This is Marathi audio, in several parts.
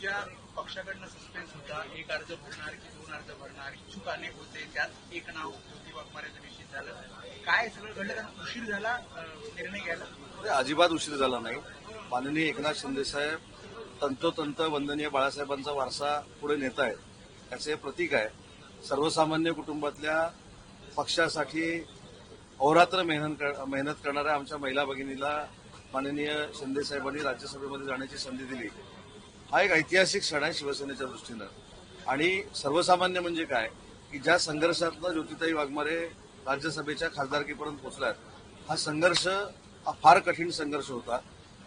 तुमच्या पक्षाकडनं सस्पेन्स होता, एक अर्ज भरणार की दोन अर्ज भरणार, इच्छुक अनेक होते, त्यात एक नाव ज्योती वाघमारेचं निश्चित झालं. काय सगळं घडलं, कारण उशीर झाला निर्णय घ्यायला? अजिबात उशीर झाला नाही. माननीय एकनाथ शिंदे साहेब तंतोतंत वंदनीय बाळासाहेबांचा वारसा पुढे नेत आहेत, याचे प्रतीक आहे. सर्वसामान्य कुटुंबातल्या पक्षासाठी अहोरात्र मेहनत करणाऱ्या आमच्या महिला भगिनीला माननीय शिंदे साहेबांनी राज्यसभेमध्ये जाण्याची संधी दिली. हा एक ऐतिहासिक क्षण आहे शिवसेनेच्या दृष्टीनं. आणि सर्वसामान्य म्हणजे काय की ज्या संघर्षातनं ज्योतिताई वाघमारे राज्यसभेच्या खासदारकीपर्यंत पोहोचल्यात, हा संघर्ष हा फार कठीण संघर्ष होता.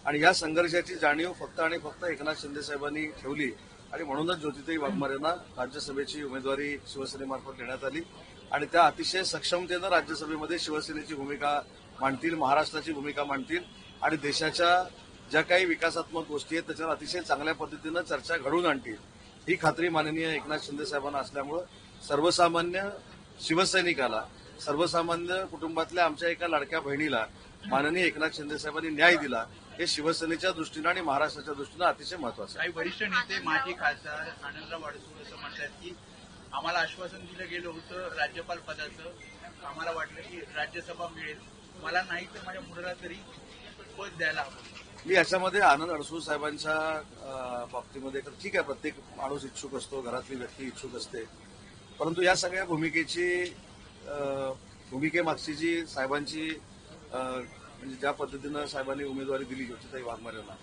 आणि या संघर्षाची जाणीव फक्त आणि फक्त एकनाथ शिंदे साहेबांनी ठेवली आणि म्हणूनच ज्योतिताई वाघमारेंना राज्यसभेची उमेदवारी शिवसेनेमार्फत देण्यात आली. आणि त्या अतिशय सक्षमतेनं राज्यसभेमध्ये शिवसेनेची भूमिका मांडतील, महाराष्ट्राची भूमिका मांडतील आणि देशाच्या ज्या काही विकासात्मक गोष्टी आहेत त्याच्यावर अतिशय चांगल्या पद्धतीनं चर्चा घडवून आणतील, ही खात्री माननीय एकनाथ शिंदे साहेबांना असल्यामुळं सर्वसामान्य शिवसैनिकाला, सर्वसामान्य कुटुंबातल्या आमच्या एका लाडक्या बहिणीला माननीय एकनाथ शिंदे साहेबांनी न्याय दिला, हे शिवसेनेच्या दृष्टीनं आणि महाराष्ट्राच्या दृष्टीनं अतिशय महत्वाचं आहे. काही वरिष्ठ नेते, माजी खासदार आनंदराव अडसूळ असं म्हणतात की आम्हाला आश्वासन दिलं गेलं होतं राज्यपाल पदाचं, आम्हाला वाटलं की राज्यसभा मिळेल, मला नाही तर माझ्या मुलाला तरी पद द्यायला हवं. मी याच्यामध्ये आनंद अडसूळ साहेबांच्या बाबतीमध्ये ठीक आहे, प्रत्येक माणूस इच्छुक असतो, घरातली व्यक्ती इच्छुक असते, परंतु या सगळ्या भूमिकेमागची जी साहेबांची म्हणजे ज्या पद्धतीनं साहेबांनी उमेदवारी दिली ज्योतिताई वाघमारेंना,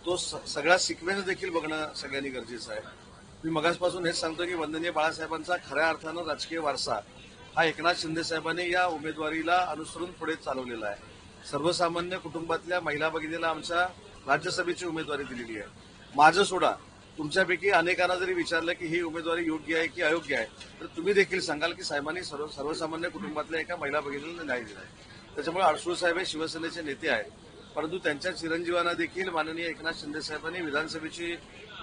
तो सगळा सिक्वेन्स देखील बघणं सगळ्यांनी गरजेचं आहे. मी मगासपासून हेच सांगतो की वंदनीय बाळासाहेबांचा खऱ्या अर्थानं राजकीय वारसा हा एकनाथ शिंदे साहेबांनी या उमेदवारीला अनुसरून पुढे चालवलेला आहे. सर्वसामान्य कुटुंबातल्या महिला भगिनीला आमच्या राज्यसभेची उमेदवारी दिलेली आहे. माझं सोडा, तुमच्यापैकी अनेकांना जरी विचारलं की ही उमेदवारी योग्य आहे की अयोग्य आहे, तर तुम्ही देखील सांगाल की साहेबांनी सर्वसामान्य कुटुंबातल्या एका महिला भगिनीला न्याय दिला आहे. त्याच्यामुळे अडसूळ साहेब हे शिवसेनेचे नेते आहेत, परंतु त्यांच्या चिरंजीवांना देखील माननीय एकनाथ शिंदे साहेबांनी विधानसभेची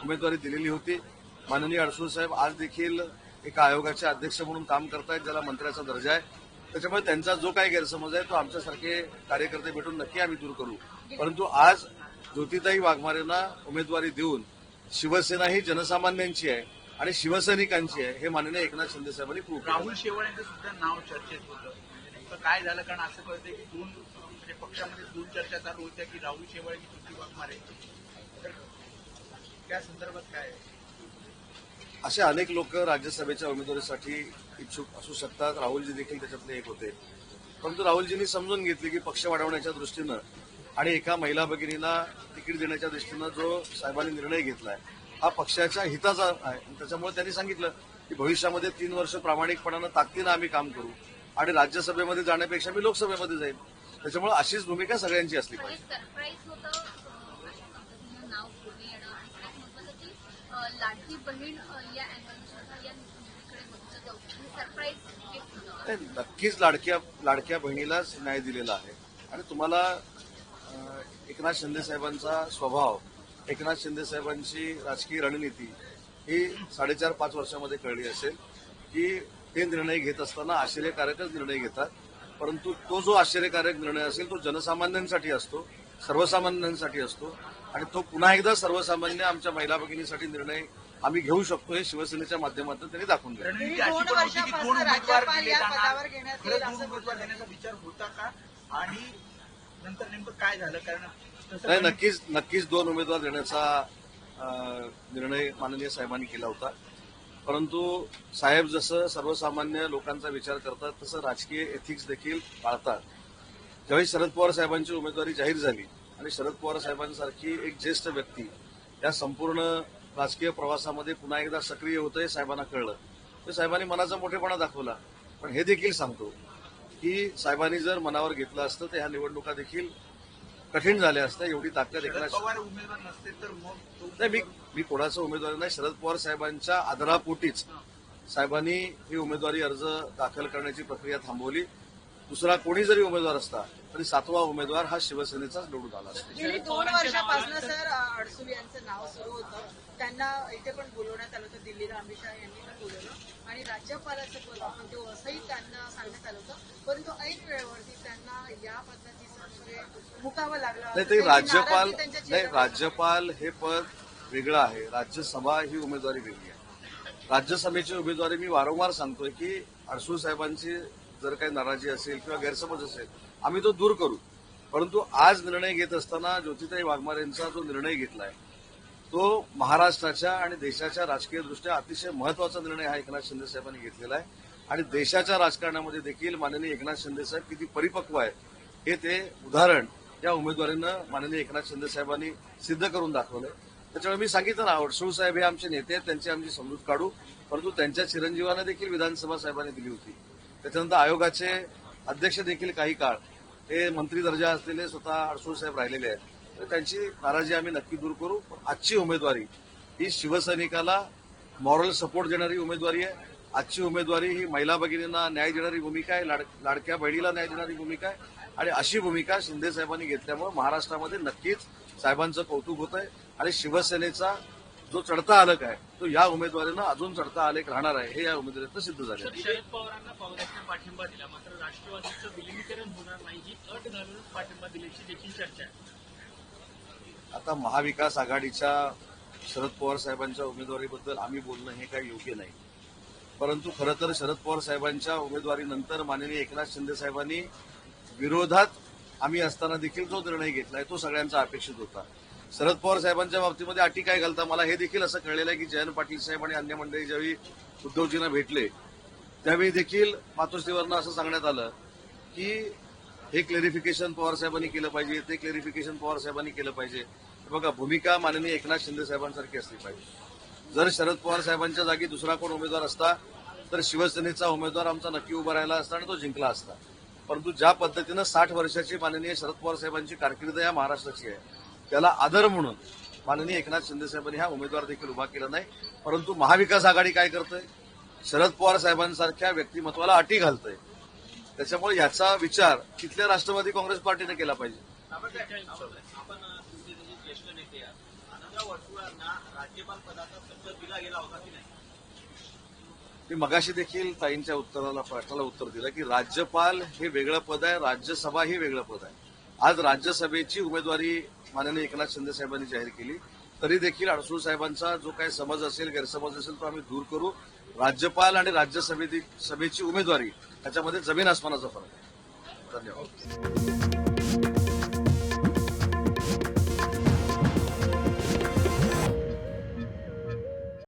उमेदवारी दिलेली होती. माननीय अडसूळ साहेब आज देखील एका आयोगाचे अध्यक्ष म्हणून काम करतायत, ज्याला मंत्र्याचा दर्जा आहे. त्याच्यामुळे त्यांचा जो काही गैरसमज आहे तो आमच्यासारखे कार्यकर्ते भेटून नक्की आम्ही दूर करू. परंतु आज ज्योतिताई वाघमारेंना उमेदवारी देऊन शिवसेना ही जनसामान्यांची आहे आणि शिवसैनिकांची आहे, हे माननीय एकनाथ शिंदे साहेबांनी प्रूव्ह केलं. राहुल शेवाळे यांचं सुद्धा नाव चर्चेत होतं. नेमकं काय झालं, कारण असं कळतंय की दोन म्हणजे पक्षामध्ये दोन चर्चा चालू होत्या की राहुल शेवाळे की ज्योती वाघमारे, तर त्या संदर्भात काय आहे? असे अनेक लोक राज्यसभेच्या उमेदवारीसाठी इच्छुक असू शकतात. राहुलजी देखील त्याच्यातले एक होते, परंतु राहुलजींनी समजून घेतले की पक्ष वाढवण्याच्या दृष्टीनं आणि एका महिला भगिनीला तिकीट देण्याच्या दृष्टीनं जो साहेबांनी निर्णय घेतलाय हा पक्षाच्या हिताचा आहे. त्याच्यामुळे त्यांनी सांगितलं की भविष्यामध्ये 3 वर्ष प्रामाणिकपणानं ताकदीनं आम्ही काम करू आणि राज्यसभेमध्ये जाण्यापेक्षा मी लोकसभेमध्ये जाईल. त्याच्यामुळे अशीच भूमिका सगळ्यांची असली पाहिजे. लाडकी बहीण या नक्कीच लाडक्या बहिणीलाच न्याय दिलेला आहे. आणि तुम्हाला एकनाथ शिंदे साहेबांचा स्वभाव, एकनाथ शिंदे साहेबांची राजकीय रणनीती ही 4.5-5 वर्षामध्ये कळली असेल की ते निर्णय घेत असताना आश्चर्यकारकच निर्णय घेतात, परंतु तो जो आश्चर्यकारक निर्णय असेल तो जनसामान्यांसाठी असतो, सर्वसामान्यांसाठी असतो आणि तो पुन्हा एकदा सर्वसामान्य आमच्या महिला भगिनीसाठी निर्णय आम्ही घेऊ शकतो, हे शिवसेनेच्या माध्यमातून त्यांनी दाखवून दिलं. दोन उमेदवार देण्याचा विचार होता का आणि नंतर नेमकं काय झालं? कारण नक्कीच 2 उमेदवार देण्याचा निर्णय माननीय साहेबांनी केला होता, परंतु साहेब जसं सर्वसामान्य लोकांचा विचार करतात तसं राजकीय एथिक्स देखील पाळतात. ज्यावेळी शरद पवार साहेबांची उमेदवारी जाहीर झाली आणि शरद पवार साहेबांसारखी एक ज्येष्ठ व्यक्ती या संपूर्ण राजकीय प्रवासामध्ये पुन्हा एकदा सक्रिय होतं हे साहेबांना कळलं, तर साहेबांनी मनाचा मोठेपणा दाखवला. पण हे देखील सांगतो की साहेबांनी जर मनावर घेतलं असतं तर ह्या निवडणुका देखील कठीण झाल्या असत्या. एवढी ताकद उमेदवार नसते तर मग नाही, मी कोणाचा उमेदवार नाही, शरद पवार साहेबांच्या आदरापोटीच साहेबांनी ही उमेदवारी अर्ज दाखल करण्याची प्रक्रिया थांबवली. दुसरा कोणी जरी उमेदवार असता तरी 7वा उमेदवार हा शिवसेनेचाच निवडून आला असता. गेली 2 वर्षापासून सर अडसूळ यांचं नाव सुरू होतं, त्यांना इथे पण बोलवण्यात आलं होतं, दिल्लीला अमित शहा यांनी पण बोलवलं आणि राज्यपालाचं पद आपण देऊ असंही त्यांना सांगण्यात आलं होतं, परंतु ऐन वेळेवरती त्यांना या पद्धतीचं मुकावं लागलं. राज्यपाल हे पद वेगळं आहे, राज्यसभा ही उमेदवारी वेगळी आहे. राज्यसभेची उमेदवारी मी वारंवार सांगतोय की अडसूळ साहेबांची जर काही नाराजी असेल किंवा गैरसमज असेल आम्ही तो दूर करू. परंतु आज निर्णय घेत असताना ज्योतिताई वाघमारेंचा जो निर्णय घेतलाय तो महाराष्ट्राच्या आणि देशाच्या राजकीय दृष्ट्या अतिशय महत्वाचा निर्णय हा एकनाथ शिंदे साहेबांनी घेतलेला आहे आणि देशाच्या राजकारणामध्ये देखील माननीय एकनाथ शिंदे साहेब किती परिपक्व आहे हे ते उदाहरण या उमेदवारीनं माननीय एकनाथ शिंदे साहेबांनी सिद्ध करून दाखवलंय. त्याच्यामुळे मी सांगितलं ना, अडसूळ साहेब हे आमचे नेते आहेत, त्यांची आमची समजूत काढू. परंतु त्यांच्या चिरंजीवांना देखील विधानसभा साहेबांनी दिली होती. त्याच्यानंतर आयोगाचे अध्यक्ष देखील काही काळ हे मंत्री दर्जा असलेले स्वतः अडसूळ साहेब राहिलेले आहेत. तर त्यांची नाराजी आम्ही नक्की दूर करू. पण आजची उमेदवारी ही शिवसैनिकाला मॉरल सपोर्ट देणारी उमेदवारी आहे. आजची उमेदवारी ही महिला भगिनींना न्याय देणारी भूमिका आहे, लाडक्या बहिणीला न्याय देणारी भूमिका आहे आणि अशी भूमिका शिंदे साहेबांनी घेतल्यामुळे महाराष्ट्रामध्ये नक्कीच साहेबांचं कौतुक होत आहे आणि शिवसेनेचा जो चढता आलेख आहे तो या उमेदवारीनं अजून चढता आलेख राहणार आहे हे या उमेदवारीतनं सिद्ध झाले. शरद पवारांना काँग्रेसने पाठिंबा दिला, मात्र राष्ट्रवादीचं विलिनीकरण होणार नाही ही अट घालून पाठिंबा दिल्याची देखील चर्चा आहे. आता महाविकास आघाडीच्या शरद पवार साहेबांच्या उमेदवारीबद्दल आम्ही बोलणं हे काही योग्य नाही. परंतु खरं तर शरद पवार साहेबांच्या उमेदवारीनंतर माननीय एकनाथ शिंदे साहेबांनी विरोधात आम्ही असताना देखील जो निर्णय घेतलाय तो सगळ्यांचा अपेक्षित होता. शरद पवार साहेबांच्या बाबतीमध्ये अटी काय घालता मला हे देखील असं कळलेलं आहे की जयंत पाटील साहेब आणि अन्य मंडळी ज्यावेळी उद्धवजींना भेटले त्यावेळी देखील मातोश्रीवरनं असं सांगण्यात आलं की हे क्लेरिफिकेशन पवार साहेबांनी केलं पाहिजे, ते क्लेरिफिकेशन पवार साहेबांनी केलं पाहिजे. बघा, भूमिका माननीय एकनाथ शिंदे साहेबांसारखी असली पाहिजे. जर शरद पवार साहेबांच्या जागी दुसरा कोण उमेदवार असता तर शिवसेनेचा उमेदवार आमचा नक्की उभा राहिला असता आणि तो जिंकला असता. परंतु ज्या पद्धतीनं 60 वर्षाची माननीय शरद पवार साहेबांची कारकीर्द या महाराष्ट्राची आहे त्याला आदर म्हणून माननीय एकनाथ शिंदे साहेबांनी हा उमेदवार देखील उभा केला नाही. परंतु महाविकास आघाडी काय करतोय, शरद पवार साहेबांसारख्या व्यक्तिमत्वाला अटी घालतोय. त्याच्यामुळे याचा विचार तिथल्या राष्ट्रवादी काँग्रेस पार्टीने केला पाहिजे. आपण तुमचे ज्येष्ठ नेते आनंदराव अडसूळांना राज्यपाल पदाचा संच दिला गेला होता की नाही? मी मगाशी देखील ताईंच्या प्रश्नाला उत्तर दिलं की राज्यपाल हे वेगळं पद आहे, राज्यसभा ही वेगळं पद आहे. आज राज्यसभेची उमेदवारी माननीय एकनाथ शिंदे साहेबांनी जाहीर केली तरी देखील अडसूळ साहेबांचा जो काही समज असेल, गैरसमज असेल तो आम्ही दूर करू. राज्यपाल आणि राज्यसभेची उमेदवारी याच्यामध्ये जमीन आसमानाचा फरक आहे. धन्यवाद.